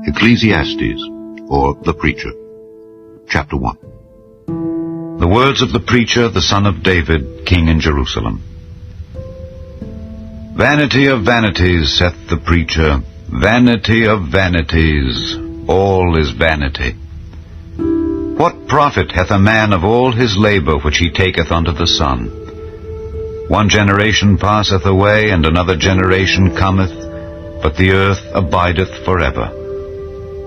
Ecclesiastes, or the Preacher, Chapter 1. The words of the preacher, the son of David, king in Jerusalem. Vanity of vanities, saith the preacher, vanity of vanities, all is vanity. What profit hath a man of all his labor which he taketh unto the sun? One generation passeth away, and another generation cometh, but the earth abideth forever.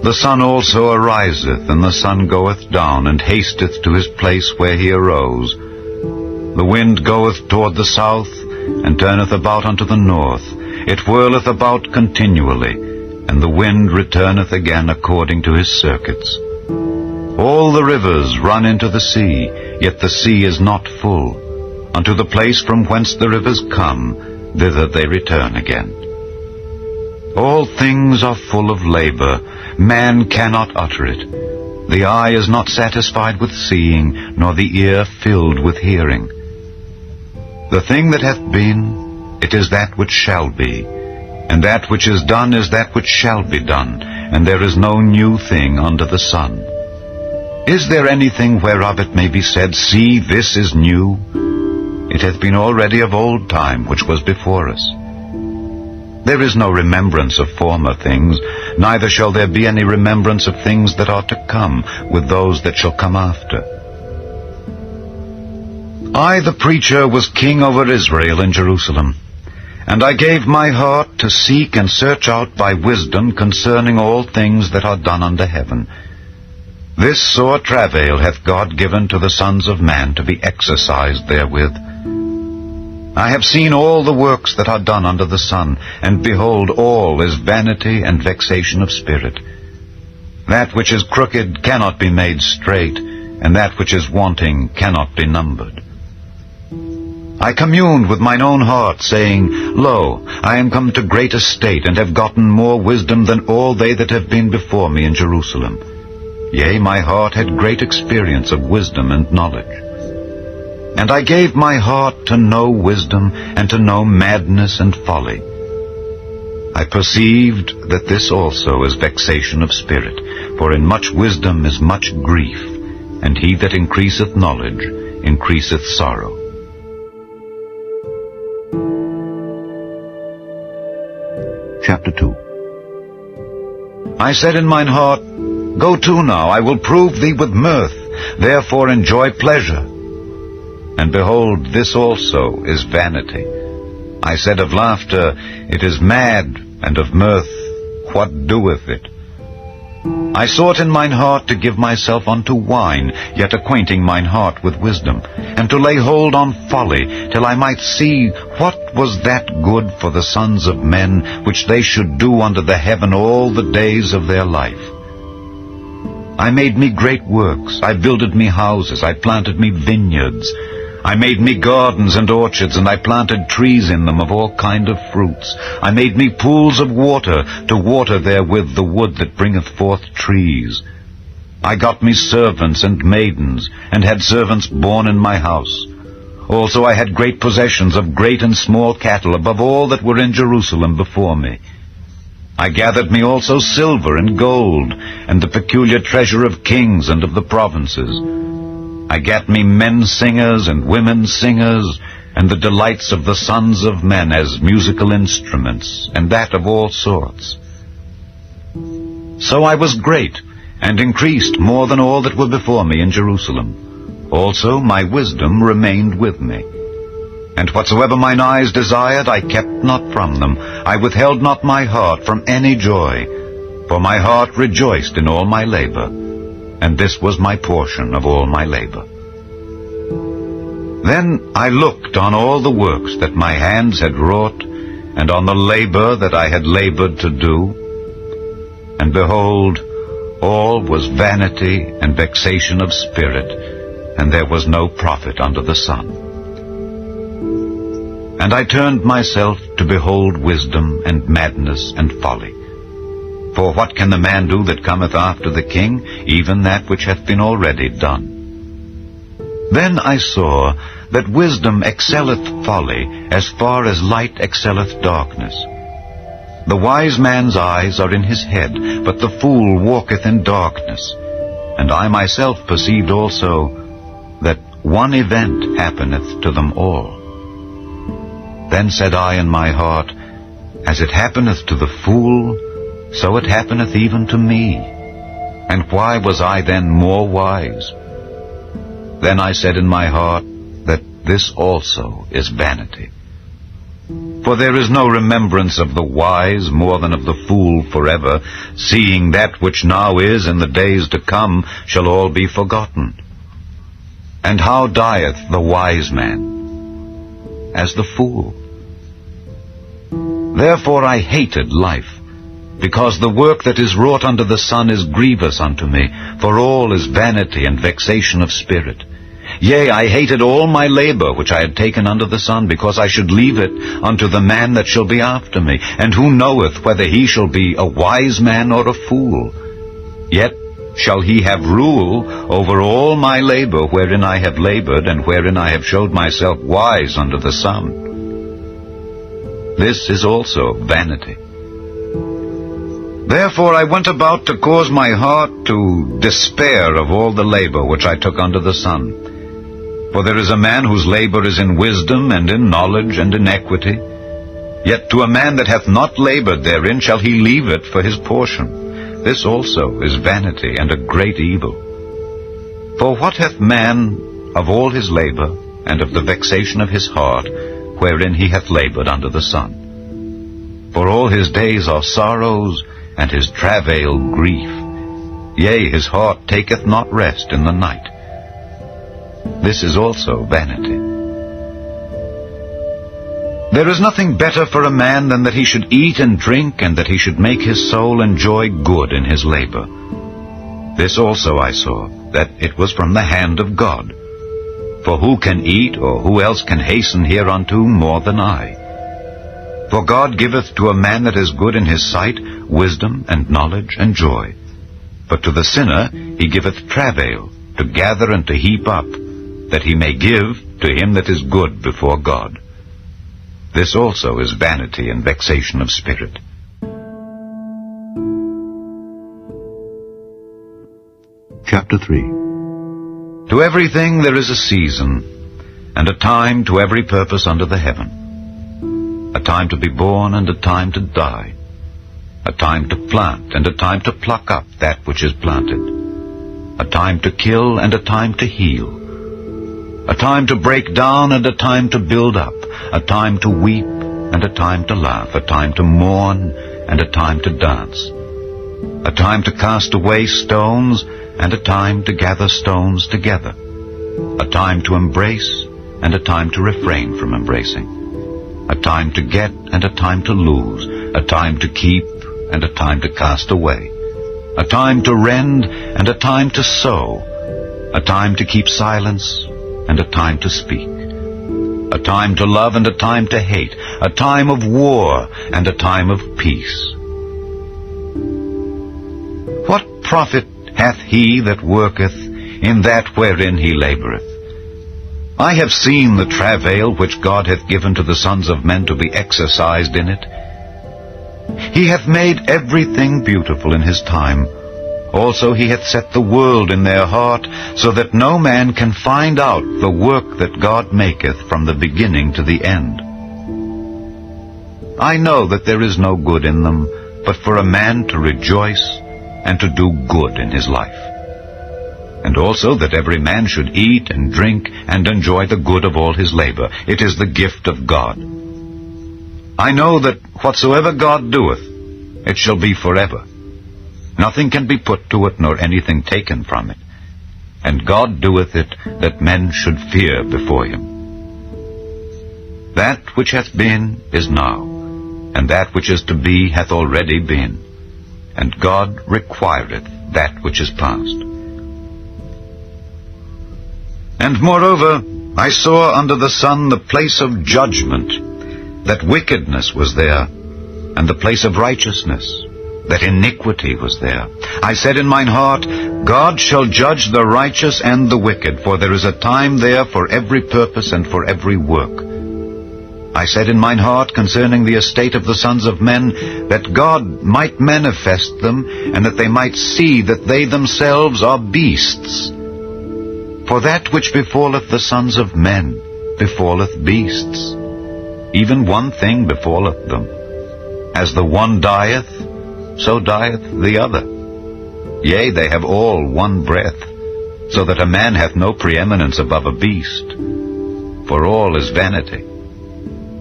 The sun also ariseth, and the sun goeth down, and hasteth to his place where he arose. The wind goeth toward the south, and turneth about unto the north. It whirleth about continually, and the wind returneth again according to his circuits. All the rivers run into the sea, yet the sea is not full. Unto the place from whence the rivers come, thither they return again. All things are full of labor, man cannot utter it. The eye is not satisfied with seeing, nor the ear filled with hearing. The thing that hath been, it is that which shall be, and that which is done is that which shall be done, and there is no new thing under the sun. Is there anything whereof it may be said, See, this is new? It hath been already of old time which was before us. There is no remembrance of former things, neither shall there be any remembrance of things that are to come with those that shall come after. I, the preacher, was king over Israel in Jerusalem, and I gave my heart to seek and search out by wisdom concerning all things that are done under heaven. This sore travail hath God given to the sons of man to be exercised therewith. I have seen all the works that are done under the sun, and behold, all is vanity and vexation of spirit. That which is crooked cannot be made straight, and that which is wanting cannot be numbered. I communed with mine own heart, saying, Lo, I am come to great estate, and have gotten more wisdom than all they that have been before me in Jerusalem. Yea, my heart had great experience of wisdom and knowledge. And I gave my heart to know wisdom, and to know madness and folly. I perceived that this also is vexation of spirit, for in much wisdom is much grief, and he that increaseth knowledge increaseth sorrow. Chapter 2. I said in mine heart, Go to now, I will prove thee with mirth, therefore enjoy pleasure. And behold, this also is vanity. I said of laughter, It is mad, and of mirth, what doeth it? I sought in mine heart to give myself unto wine, yet acquainting mine heart with wisdom, and to lay hold on folly, till I might see what was that good for the sons of men, which they should do under the heaven all the days of their life. I made me great works, I builded me houses, I planted me vineyards, I made me gardens and orchards, and I planted trees in them of all kind of fruits. I made me pools of water, to water therewith the wood that bringeth forth trees. I got me servants and maidens, and had servants born in my house. Also I had great possessions of great and small cattle, above all that were in Jerusalem before me. I gathered me also silver and gold, and the peculiar treasure of kings and of the provinces. I gat me men singers and women singers, and the delights of the sons of men as musical instruments, and that of all sorts. So I was great, and increased more than all that were before me in Jerusalem. Also my wisdom remained with me. And whatsoever mine eyes desired, I kept not from them. I withheld not my heart from any joy, for my heart rejoiced in all my labor. And this was my portion of all my labor. Then I looked on all the works that my hands had wrought, and on the labor that I had labored to do. And behold, all was vanity and vexation of spirit, and there was no profit under the sun. And I turned myself to behold wisdom and madness and folly. For what can the man do that cometh after the king? Even that which hath been already done. Then I saw that wisdom excelleth folly, as far as light excelleth darkness. The wise man's eyes are in his head, but the fool walketh in darkness. And I myself perceived also that one event happeneth to them all. Then said I in my heart, As it happeneth to the fool, so it happeneth even to me. And why was I then more wise? Then I said in my heart, that this also is vanity. For there is no remembrance of the wise more than of the fool forever, seeing that which now is in the days to come shall all be forgotten. And how dieth the wise man? As the fool. Therefore I hated life, because the work that is wrought under the sun is grievous unto me, for all is vanity and vexation of spirit. Yea, I hated all my labor which I had taken under the sun, because I should leave it unto the man that shall be after me. And who knoweth whether he shall be a wise man or a fool? Yet shall he have rule over all my labor wherein I have labored, and wherein I have showed myself wise under the sun. This is also vanity. Therefore I went about to cause my heart to despair of all the labor which I took under the sun. For there is a man whose labor is in wisdom, and in knowledge, and in equity. Yet to a man that hath not labored therein shall he leave it for his portion. This also is vanity, and a great evil. For what hath man of all his labor, and of the vexation of his heart, wherein he hath labored under the sun? For all his days are sorrows, and his travail grief. Yea, his heart taketh not rest in the night. This is also vanity. There is nothing better for a man than that he should eat and drink, and that he should make his soul enjoy good in his labor. This also I saw, that it was from the hand of God. For who can eat, or who else can hasten hereunto more than I? For God giveth to a man that is good in his sight wisdom and knowledge and joy. But to the sinner he giveth travail, to gather and to heap up, that he may give to him that is good before God. This also is vanity and vexation of spirit. Chapter 3. To everything there is a season, and a time to every purpose under the heaven. A time to be born, and a time to die. A time to plant, and a time to pluck up that which is planted. A time to kill, and a time to heal. A time to break down, and a time to build up. A time to weep, and a time to laugh. A time to mourn, and a time to dance. A time to cast away stones, and a time to gather stones together. A time to embrace, and a time to refrain from embracing. A time to get, and a time to lose. A time to keep, and a time to cast away. A time to rend, and a time to sow. A time to keep silence, and a time to speak. A time to love, and a time to hate. A time of war, and a time of peace. What profit hath he that worketh in that wherein he laboureth? I have seen the travail which God hath given to the sons of men to be exercised in it. He hath made everything beautiful in his time. Also he hath set the world in their heart, so that no man can find out the work that God maketh from the beginning to the end. I know that there is no good in them, but for a man to rejoice and to do good in his life. And also that every man should eat and drink and enjoy the good of all his labor. It is the gift of God. I know that whatsoever God doeth, it shall be forever. Nothing can be put to it, nor anything taken from it. And God doeth it, that men should fear before him. That which hath been is now, and that which is to be hath already been. And God requireth that which is past. And moreover, I saw under the sun the place of judgment, that wickedness was there, and the place of righteousness, that iniquity was there. I said in mine heart, God shall judge the righteous and the wicked, for there is a time there for every purpose and for every work. I said in mine heart concerning the estate of the sons of men, that God might manifest them, and that they might see that they themselves are beasts. For that which befalleth the sons of men befalleth beasts. Even one thing befalleth them. As the one dieth, so dieth the other. Yea, they have all one breath, so that a man hath no preeminence above a beast. For all is vanity.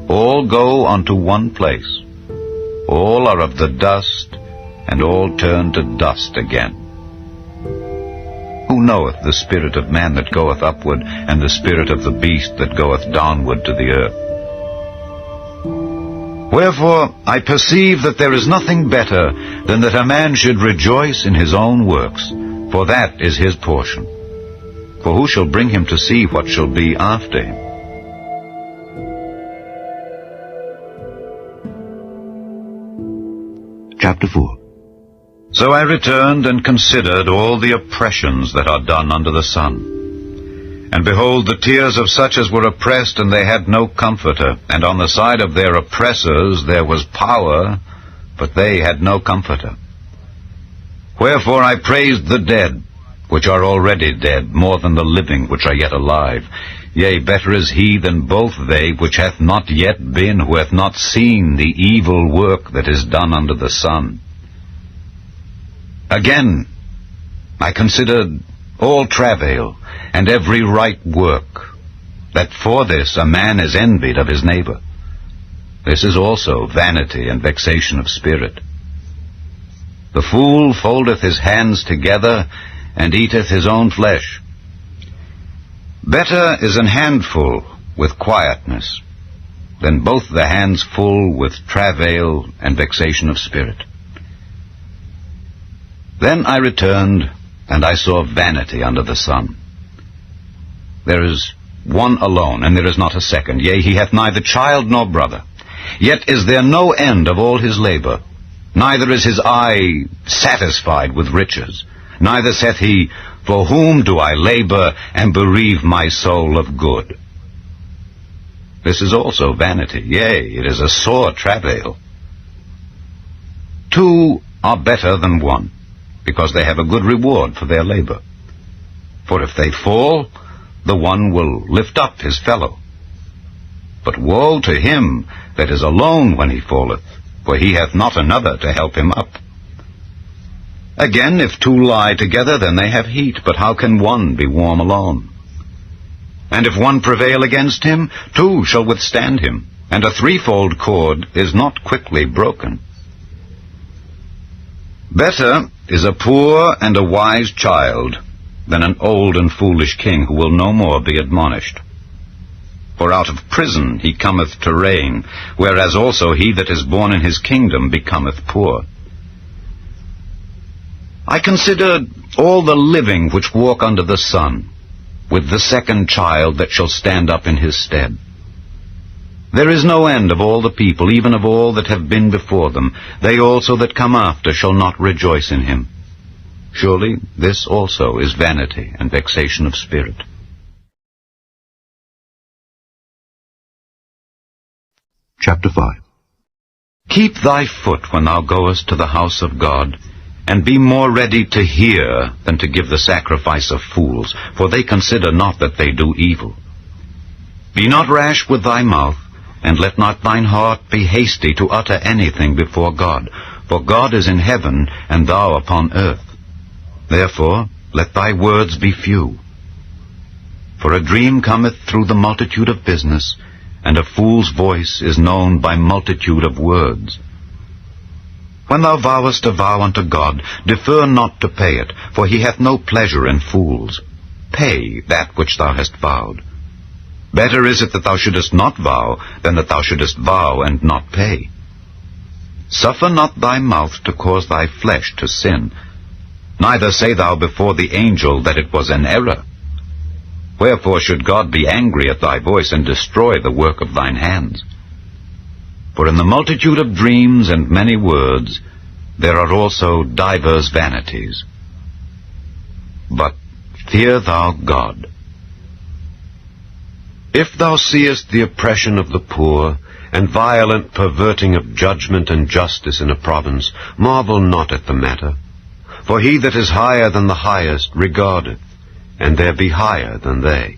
All go unto one place. All are of the dust, and all turn to dust again. Who knoweth the spirit of man that goeth upward, and the spirit of the beast that goeth downward to the earth? Wherefore I perceive that there is nothing better than that a man should rejoice in his own works, for that is his portion. For who shall bring him to see what shall be after him? Chapter 4. So I returned and considered all the oppressions that are done under the sun. And behold, the tears of such as were oppressed, and they had no comforter. And on the side of their oppressors there was power, but they had no comforter. Wherefore I praised the dead, which are already dead, more than the living which are yet alive. Yea, better is he than both they which hath not yet been, who hath not seen the evil work that is done under the sun. Again, I considered all travail, and every right work, that for this a man is envied of his neighbor. This is also vanity and vexation of spirit. The fool foldeth his hands together, and eateth his own flesh. Better is an handful with quietness, than both the hands full with travail and vexation of spirit. Then I returned, and I saw vanity under the sun. There is one alone, and there is not a second. Yea, he hath neither child nor brother. Yet is there no end of all his labor. Neither is his eye satisfied with riches. Neither saith he, For whom do I labor, and bereave my soul of good? This is also vanity. Yea, it is a sore travail. Two are better than one, because they have a good reward for their labor. For if they fall, the one will lift up his fellow. But woe to him that is alone when he falleth, for he hath not another to help him up. Again, if two lie together, then they have heat, but how can one be warm alone? And if one prevail against him, two shall withstand him, and a threefold cord is not quickly broken. Better is a poor and a wise child than an old and foolish king who will no more be admonished. For out of prison he cometh to reign, whereas also he that is born in his kingdom becometh poor. I considered all the living which walk under the sun, with the second child that shall stand up in his stead. There is no end of all the people, even of all that have been before them. They also that come after shall not rejoice in him. Surely this also is vanity and vexation of spirit. Chapter 5. Keep thy foot when thou goest to the house of God, and be more ready to hear than to give the sacrifice of fools, for they consider not that they do evil. Be not rash with thy mouth, and let not thine heart be hasty to utter anything before God, for God is in heaven, and thou upon earth. Therefore let thy words be few. For a dream cometh through the multitude of business, and a fool's voice is known by multitude of words. When thou vowest a vow unto God, defer not to pay it, for he hath no pleasure in fools. Pay that which thou hast vowed. Better is it that thou shouldest not vow, than that thou shouldest vow and not pay. Suffer not thy mouth to cause thy flesh to sin, neither say thou before the angel that it was an error. Wherefore should God be angry at thy voice, and destroy the work of thine hands? For in the multitude of dreams and many words there are also divers vanities. But fear thou God. If thou seest the oppression of the poor, and violent perverting of judgment and justice in a province, marvel not at the matter. For he that is higher than the highest regardeth, and there be higher than they.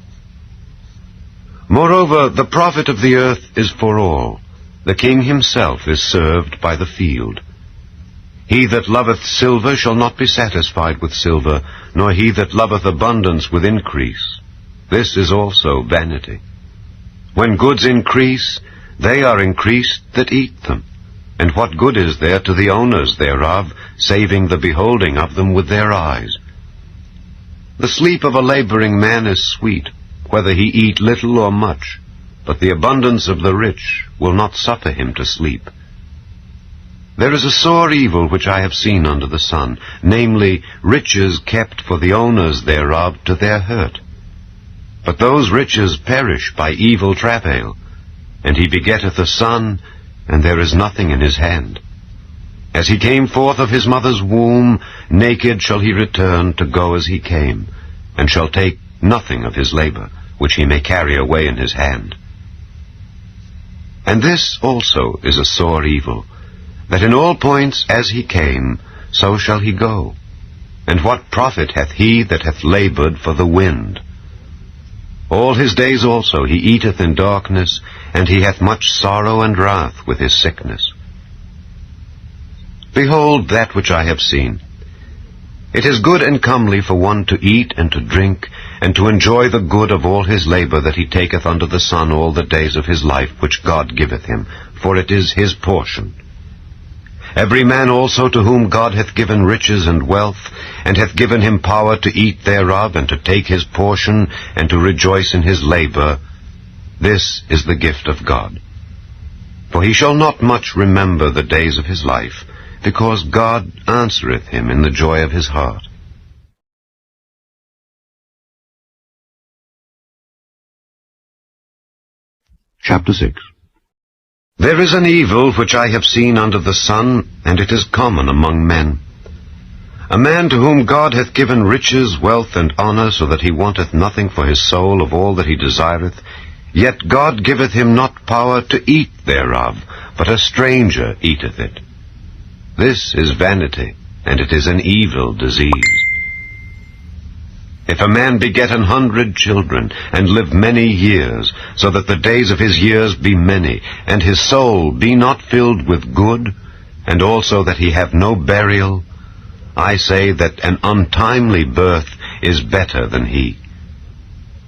Moreover, the profit of the earth is for all. The king himself is served by the field. He that loveth silver shall not be satisfied with silver, nor he that loveth abundance with increase. This is also vanity. When goods increase, they are increased that eat them. And what good is there to the owners thereof, saving the beholding of them with their eyes? The sleep of a laboring man is sweet, whether he eat little or much, but the abundance of the rich will not suffer him to sleep. There is a sore evil which I have seen under the sun, namely, riches kept for the owners thereof to their hurt. But those riches perish by evil travail, and he begetteth a son, and there is nothing in his hand. As he came forth of his mother's womb, naked shall he return to go as he came, and shall take nothing of his labor, which he may carry away in his hand. And this also is a sore evil, that in all points as he came, so shall he go. And what profit hath he that hath labored for the wind? All his days also he eateth in darkness, and he hath much sorrow and wrath with his sickness. Behold that which I have seen. It is good and comely for one to eat and to drink, and to enjoy the good of all his labor that he taketh under the sun all the days of his life which God giveth him, for it is his portion. Every man also to whom God hath given riches and wealth, and hath given him power to eat thereof, and to take his portion, and to rejoice in his labor, this is the gift of God. For he shall not much remember the days of his life, because God answereth him in the joy of his heart. Chapter 6. There is an evil which I have seen under the sun, and it is common among men. A man to whom God hath given riches, wealth, and honor, so that he wanteth nothing for his soul of all that he desireth, yet God giveth him not power to eat thereof, but a stranger eateth it. This is vanity, and it is an evil disease. If a man beget 100 children, and live many years, so that the days of his years be many, and his soul be not filled with good, and also that he have no burial, I say that an untimely birth is better than he.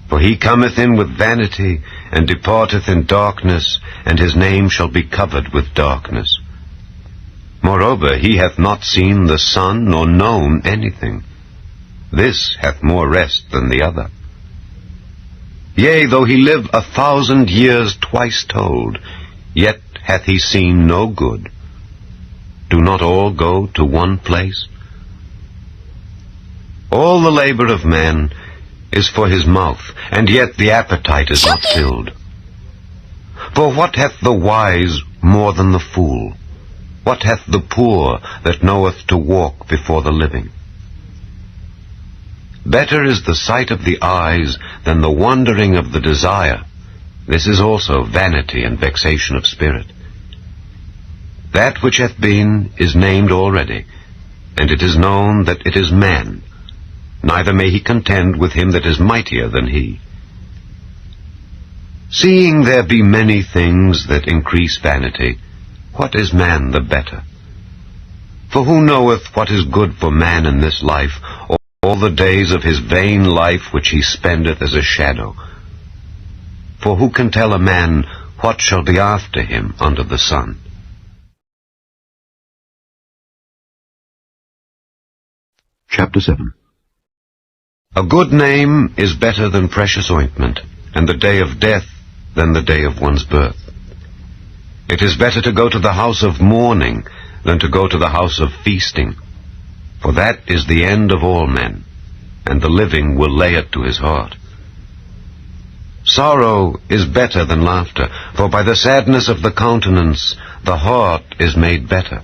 For he cometh in with vanity, and departeth in darkness, and his name shall be covered with darkness. Moreover, he hath not seen the sun, nor known anything. This hath more rest than the other. Yea, though he live 1,000 years twice told, yet hath he seen no good. Do not all go to one place? All the labor of man is for his mouth, and yet the appetite is not filled. For what hath the wise more than the fool? What hath the poor that knoweth to walk before the living? Better is the sight of the eyes than the wandering of the desire. This is also vanity and vexation of spirit. That which hath been is named already, and it is known that it is man. Neither may he contend with him that is mightier than he. Seeing there be many things that increase vanity, what is man the better? For who knoweth what is good for man in this life, or all the days of his vain life which he spendeth as a shadow? For who can tell a man what shall be after him under the sun? Chapter 7. A good name is better than precious ointment, and the day of death than the day of one's birth. It is better to go to the house of mourning than to go to the house of feasting, for that is the end of all men, and the living will lay it to his heart. Sorrow is better than laughter, for by the sadness of the countenance the heart is made better.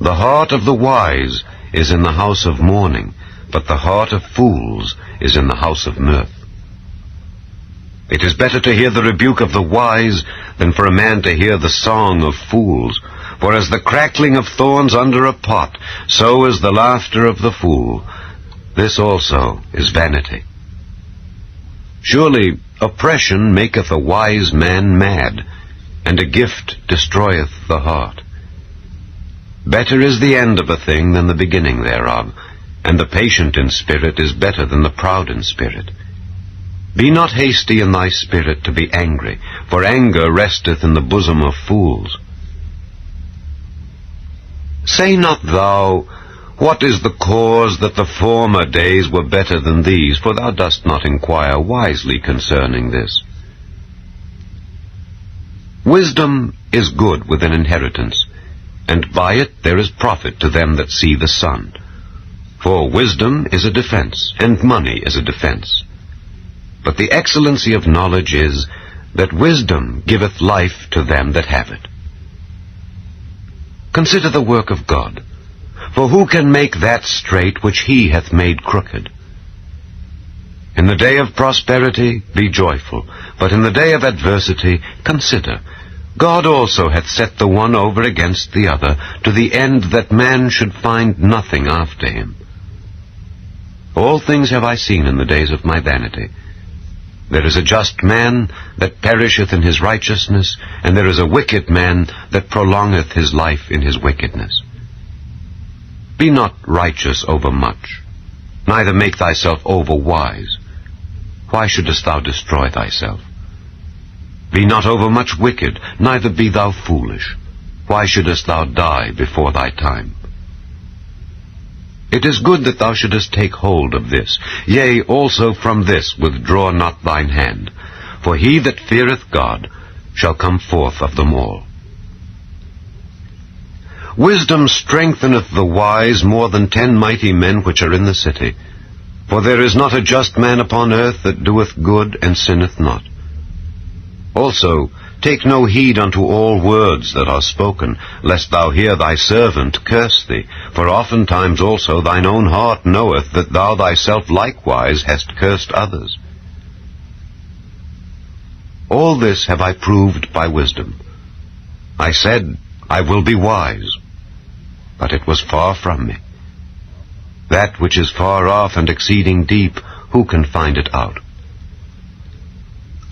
The heart of the wise is in the house of mourning, but the heart of fools is in the house of mirth. It is better to hear the rebuke of the wise than for a man to hear the song of fools. For as the crackling of thorns under a pot, so is the laughter of the fool. This also is vanity. Surely oppression maketh a wise man mad, and a gift destroyeth the heart. Better is the end of a thing than the beginning thereof, and the patient in spirit is better than the proud in spirit. Be not hasty in thy spirit to be angry, for anger resteth in the bosom of fools. Say not thou, What is the cause that the former days were better than these? For thou dost not inquire wisely concerning this. Wisdom is good with an inheritance, and by it there is profit to them that see the sun. For wisdom is a defense, and money is a defense. But the excellency of knowledge is, that wisdom giveth life to them that have it. Consider the work of God, for who can make that straight which he hath made crooked? In the day of prosperity be joyful, but in the day of adversity consider, God also hath set the one over against the other, to the end that man should find nothing after him. All things have I seen in the days of my vanity. There is a just man that perisheth in his righteousness, and there is a wicked man that prolongeth his life in his wickedness. Be not righteous over much, neither make thyself over wise. Why shouldest thou destroy thyself? Be not over much wicked, neither be thou foolish. Why shouldest thou die before thy time? It is good that thou shouldest take hold of this. Yea, also from this withdraw not thine hand. For he that feareth God shall come forth of them all. Wisdom strengtheneth the wise more than 10 mighty men which are in the city. For there is not a just man upon earth that doeth good and sinneth not. Also, take no heed unto all words that are spoken, lest thou hear thy servant curse thee. For oftentimes also thine own heart knoweth that thou thyself likewise hast cursed others. All this have I proved by wisdom. I said, I will be wise, but it was far from me. That which is far off and exceeding deep, who can find it out?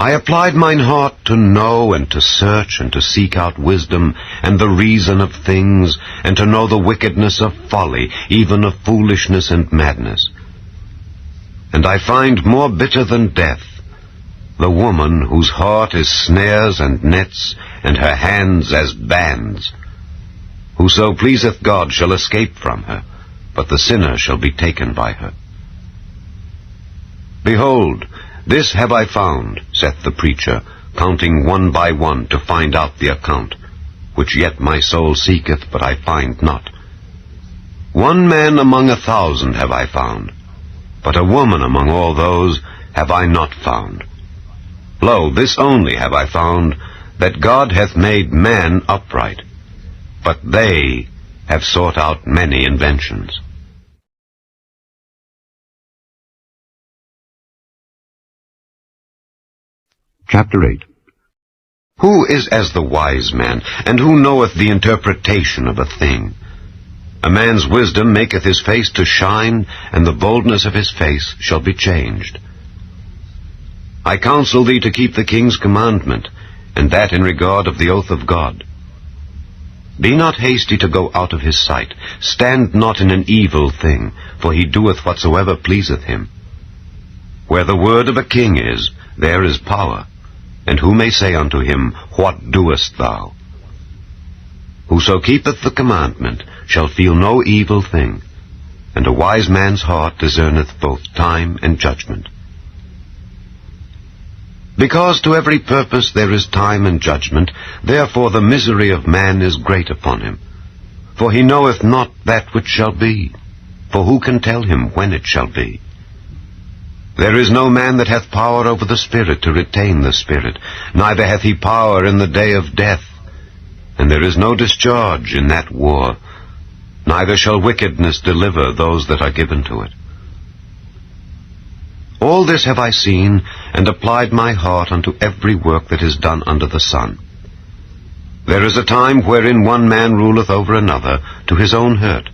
I applied mine heart to know and to search and to seek out wisdom and the reason of things, and to know the wickedness of folly, even of foolishness and madness. And I find more bitter than death the woman whose heart is snares and nets, and her hands as bands. Whoso pleaseth God shall escape from her, but the sinner shall be taken by her. Behold, this have I found, saith the preacher, counting one by one to find out the account, which yet my soul seeketh, but I find not. One man among 1,000 have I found, but a woman among all those have I not found. Lo, this only have I found, that God hath made man upright, but they have sought out many inventions. Chapter 8. Who is as the wise man, and who knoweth the interpretation of a thing? A man's wisdom maketh his face to shine, and the boldness of his face shall be changed. I counsel thee to keep the king's commandment, and that in regard of the oath of God. Be not hasty to go out of his sight. Stand not in an evil thing, for he doeth whatsoever pleaseth him. Where the word of a king is, there is power. And who may say unto him, What doest thou? Whoso keepeth the commandment shall feel no evil thing, and a wise man's heart discerneth both time and judgment. Because to every purpose there is time and judgment, therefore the misery of man is great upon him. For he knoweth not that which shall be, for who can tell him when it shall be? There is no man that hath power over the Spirit to retain the Spirit, neither hath he power in the day of death. And there is no discharge in that war, neither shall wickedness deliver those that are given to it. All this have I seen, and applied my heart unto every work that is done under the sun. There is a time wherein one man ruleth over another to his own hurt.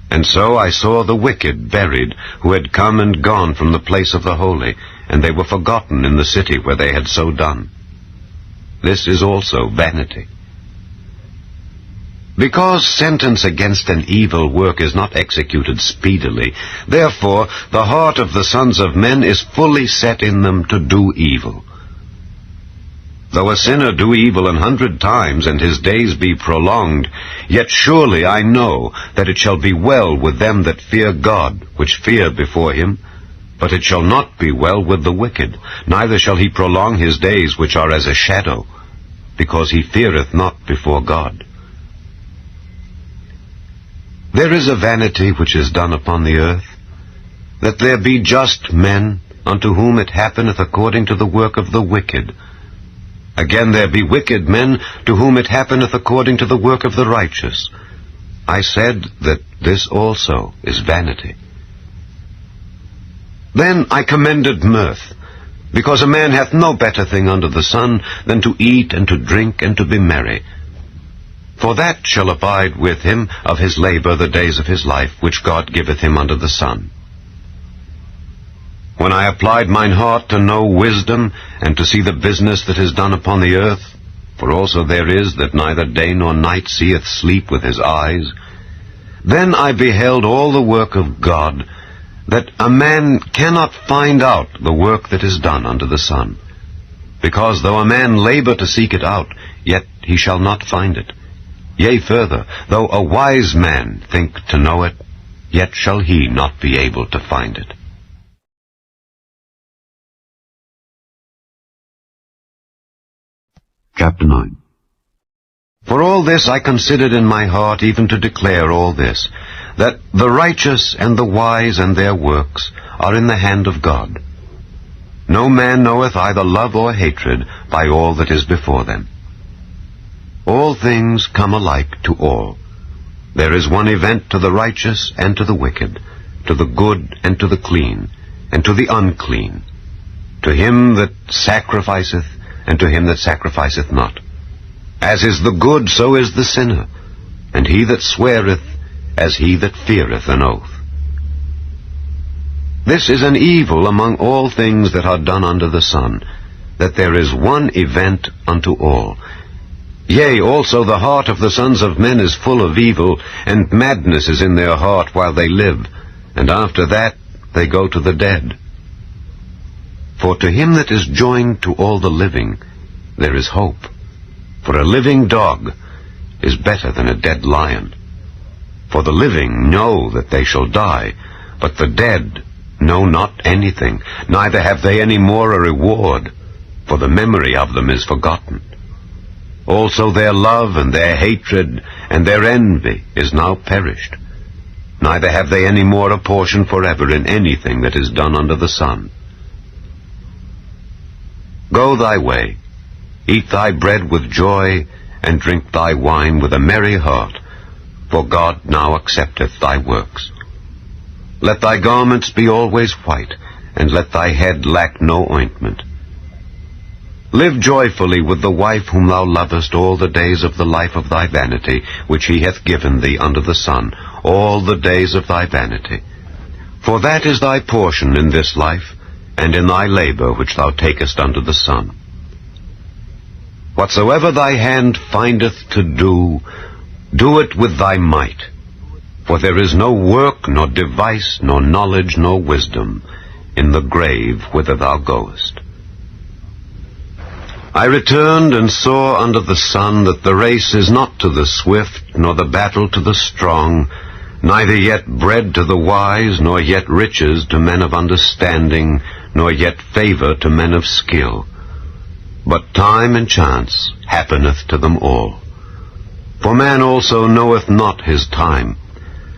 And so I saw the wicked buried, who had come and gone from the place of the holy, and they were forgotten in the city where they had so done. This is also vanity. Because sentence against an evil work is not executed speedily, therefore the heart of the sons of men is fully set in them to do evil. Though a sinner do evil 100 times, and his days be prolonged, yet surely I know that it shall be well with them that fear God, which fear before him. But it shall not be well with the wicked, neither shall he prolong his days which are as a shadow, because he feareth not before God. There is a vanity which is done upon the earth, that there be just men, unto whom it happeneth according to the work of the wicked. Again there be wicked men, to whom it happeneth according to the work of the righteous. I said that this also is vanity. Then I commended mirth, because a man hath no better thing under the sun than to eat and to drink and to be merry. For that shall abide with him of his labor the days of his life, which God giveth him under the sun. When I applied mine heart to know wisdom, and to see the business that is done upon the earth, for also there is that neither day nor night seeth sleep with his eyes, then I beheld all the work of God, that a man cannot find out the work that is done under the sun. Because though a man labor to seek it out, yet he shall not find it. Yea, further, though a wise man think to know it, yet shall he not be able to find it. Chapter 9. For all this I considered in my heart, even to declare all this, that the righteous and the wise and their works are in the hand of God. No man knoweth either love or hatred by all that is before them. All things come alike to all. There is one event to the righteous and to the wicked, to the good and to the clean, and to the unclean, to him that sacrificeth, and to him that sacrificeth not. As is the good, so is the sinner, and he that sweareth, as he that feareth an oath. This is an evil among all things that are done under the sun, that there is one event unto all. Yea, also the heart of the sons of men is full of evil, and madness is in their heart while they live, and after that they go to the dead. For to him that is joined to all the living, there is hope. For a living dog is better than a dead lion. For the living know that they shall die, but the dead know not anything, neither have they any more a reward, for the memory of them is forgotten. Also their love and their hatred and their envy is now perished. Neither have they any more a portion forever in anything that is done under the sun. Go thy way, eat thy bread with joy, and drink thy wine with a merry heart, for God now accepteth thy works. Let thy garments be always white, and let thy head lack no ointment. Live joyfully with the wife whom thou lovest all the days of the life of thy vanity, which he hath given thee under the sun, all the days of thy vanity. For that is thy portion in this life, and in thy labor which thou takest under the sun. Whatsoever thy hand findeth to do, do it with thy might. For there is no work, nor device, nor knowledge, nor wisdom in the grave whither thou goest. I returned and saw under the sun that the race is not to the swift, nor the battle to the strong, neither yet bread to the wise, nor yet riches to men of understanding, nor yet favor to men of skill. But time and chance happeneth to them all. For man also knoweth not his time.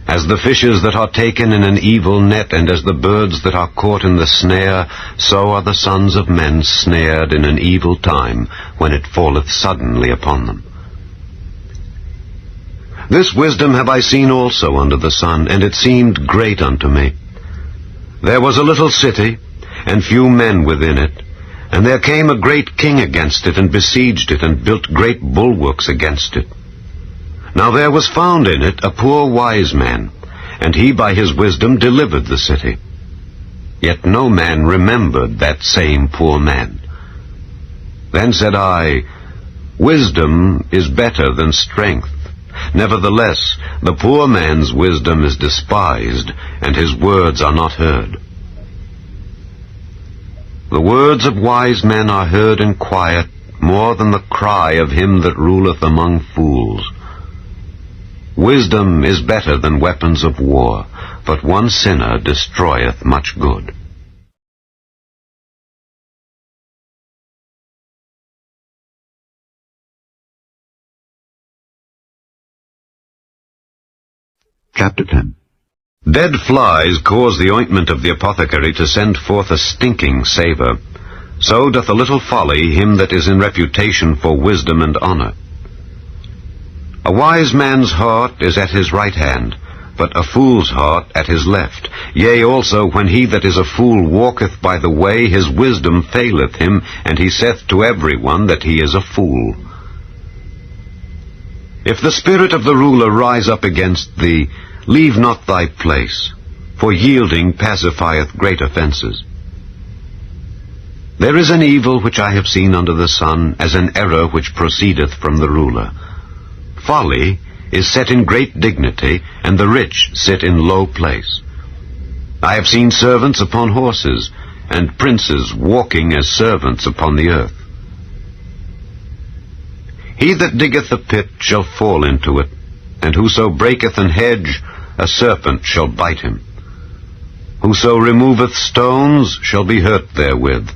As the fishes that are taken in an evil net, and as the birds that are caught in the snare, so are the sons of men snared in an evil time, when it falleth suddenly upon them. This wisdom have I seen also under the sun, and it seemed great unto me. There was a little city, and few men within it. And there came a great king against it, and besieged it, and built great bulwarks against it. Now there was found in it a poor wise man, and he by his wisdom delivered the city. Yet no man remembered that same poor man. Then said I, Wisdom is better than strength. Nevertheless, the poor man's wisdom is despised, and his words are not heard. The words of wise men are heard in quiet, more than the cry of him that ruleth among fools. Wisdom is better than weapons of war, but one sinner destroyeth much good. Chapter 10. Dead flies cause the ointment of the apothecary to send forth a stinking savour. So doth a little folly him that is in reputation for wisdom and honour. A wise man's heart is at his right hand, but a fool's heart at his left. Yea, also, when he that is a fool walketh by the way, his wisdom faileth him, and he saith to every one that he is a fool. If the spirit of the ruler rise up against thee, leave not thy place, for yielding pacifieth great offences. There is an evil which I have seen under the sun, as an error which proceedeth from the ruler. Folly is set in great dignity, and the rich sit in low place. I have seen servants upon horses, and princes walking as servants upon the earth. He that diggeth a pit shall fall into it, and whoso breaketh an hedge, a serpent shall bite him. Whoso removeth stones shall be hurt therewith,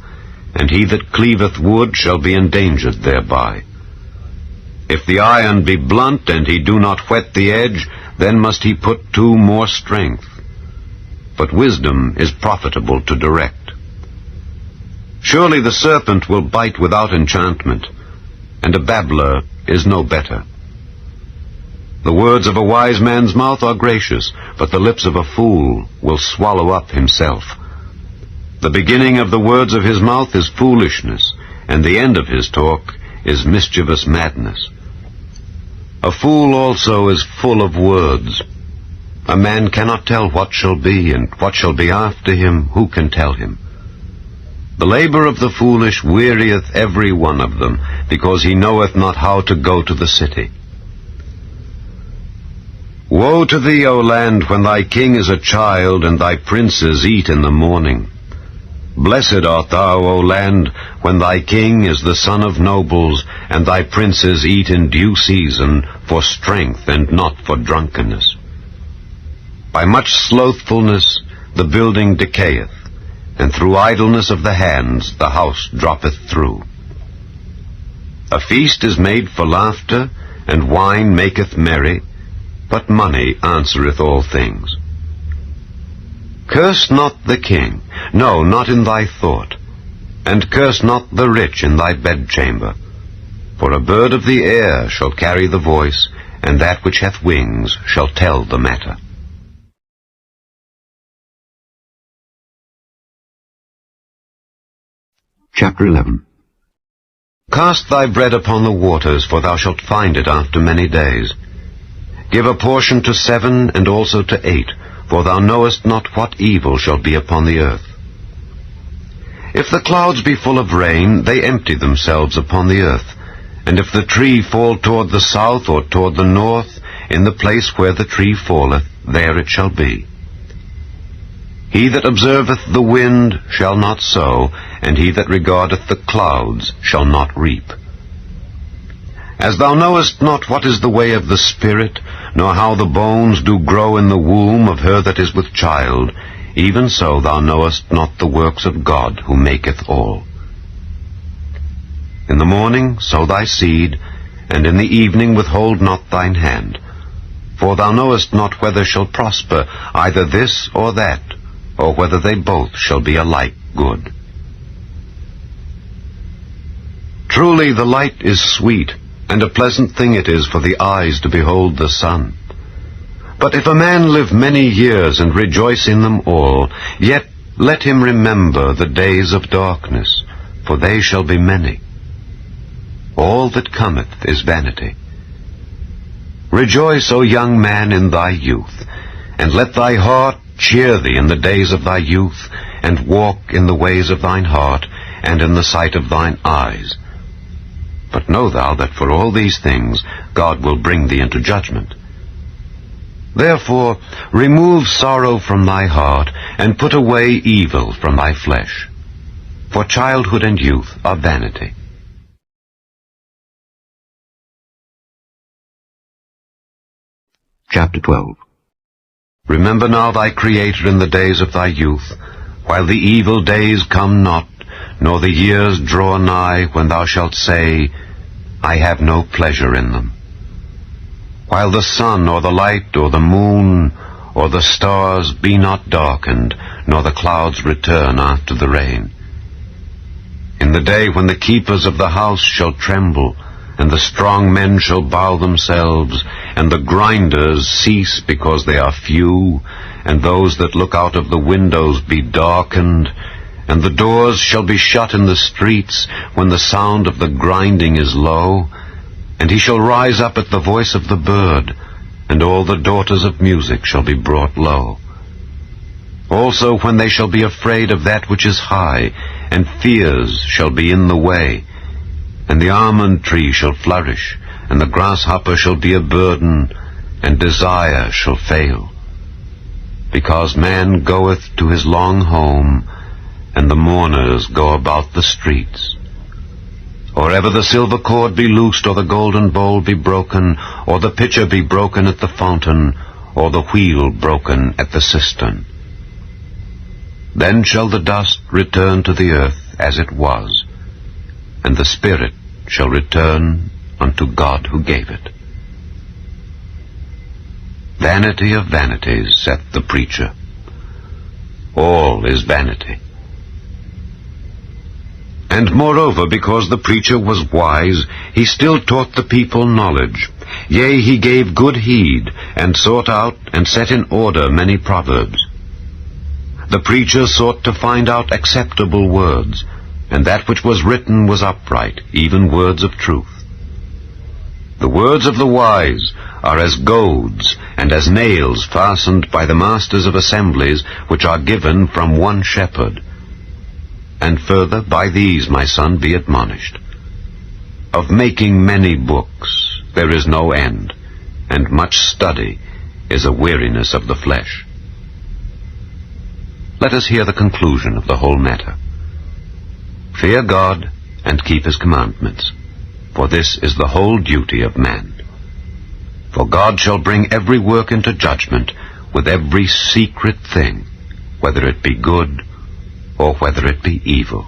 and he that cleaveth wood shall be endangered thereby. If the iron be blunt, and he do not whet the edge, then must he put to more strength. But wisdom is profitable to direct. Surely the serpent will bite without enchantment, and a babbler is no better. The words of a wise man's mouth are gracious, but the lips of a fool will swallow up himself. The beginning of the words of his mouth is foolishness, and the end of his talk is mischievous madness. A fool also is full of words. A man cannot tell what shall be, and what shall be after him, who can tell him? The labor of the foolish wearieth every one of them, because he knoweth not how to go to the city. Woe to thee, O land, when thy king is a child, and thy princes eat in the morning. Blessed art thou, O land, when thy king is the son of nobles, and thy princes eat in due season, for strength and not for drunkenness. By much slothfulness the building decayeth, and through idleness of the hands the house droppeth through. A feast is made for laughter, and wine maketh merry, but money answereth all things. Curse not the king, no, not in thy thought, and curse not the rich in thy bedchamber. For a bird of the air shall carry the voice, and that which hath wings shall tell the matter. Chapter 11. Cast thy bread upon the waters, for thou shalt find it after many days. Give a portion to 7, and also to 8, for thou knowest not what evil shall be upon the earth. If the clouds be full of rain, they empty themselves upon the earth. And if the tree fall toward the south or toward the north, in the place where the tree falleth, there it shall be. He that observeth the wind shall not sow, and he that regardeth the clouds shall not reap. As thou knowest not what is the way of the Spirit, nor how the bones do grow in the womb of her that is with child, even so thou knowest not the works of God who maketh all. In the morning sow thy seed, and in the evening withhold not thine hand. For thou knowest not whether shall prosper either this or that, or whether they both shall be alike good. Truly the light is sweet, and a pleasant thing it is for the eyes to behold the sun. But if a man live many years and rejoice in them all, yet Let him remember the days of darkness, for they shall be many. All that cometh is vanity. Rejoice, O young man, in thy youth, and let thy heart cheer thee in the days of thy youth, and walk in the ways of thine heart, and in the sight of thine eyes. But know thou that for all these things God will bring thee into judgment. Therefore remove sorrow from thy heart, and put away evil from thy flesh. For childhood and youth are vanity. Chapter 12. Remember now thy Creator in the days of thy youth, while the evil days come not, nor the years draw nigh, when thou shalt say, I have no pleasure in them. While the sun, or the light, or the moon, or the stars be not darkened, nor the clouds return after the rain. In the day when the keepers of the house shall tremble, and the strong men shall bow themselves, and the grinders cease because they are few, and those that look out of the windows be darkened, and the doors shall be shut in the streets, when the sound of the grinding is low, and he shall rise up at the voice of the bird, and all the daughters of music shall be brought low. Also when they shall be afraid of that which is high, and fears shall be in the way, and the almond tree shall flourish, and the grasshopper shall be a burden, and desire shall fail. Because man goeth to his long home, and the mourners go about the streets. Or ever the silver cord be loosed, or the golden bowl be broken, or the pitcher be broken at the fountain, or the wheel broken at the cistern. Then shall the dust return to the earth as it was, and the spirit shall return unto God who gave it. Vanity of vanities, saith the preacher. All is vanity. And moreover, because the preacher was wise, he still taught the people knowledge. Yea, he gave good heed, and sought out and set in order many proverbs. The preacher sought to find out acceptable words, and that which was written was upright, even words of truth. The words of the wise are as goads, and as nails fastened by the masters of assemblies, which are given from one shepherd. And further, by these, my son, be admonished. Of making many books there is no end, and much study is a weariness of the flesh. Let us hear the conclusion of the whole matter. Fear God, and keep his commandments, for this is the whole duty of man. For God shall bring every work into judgment, with every secret thing, whether it be good or whether it be evil.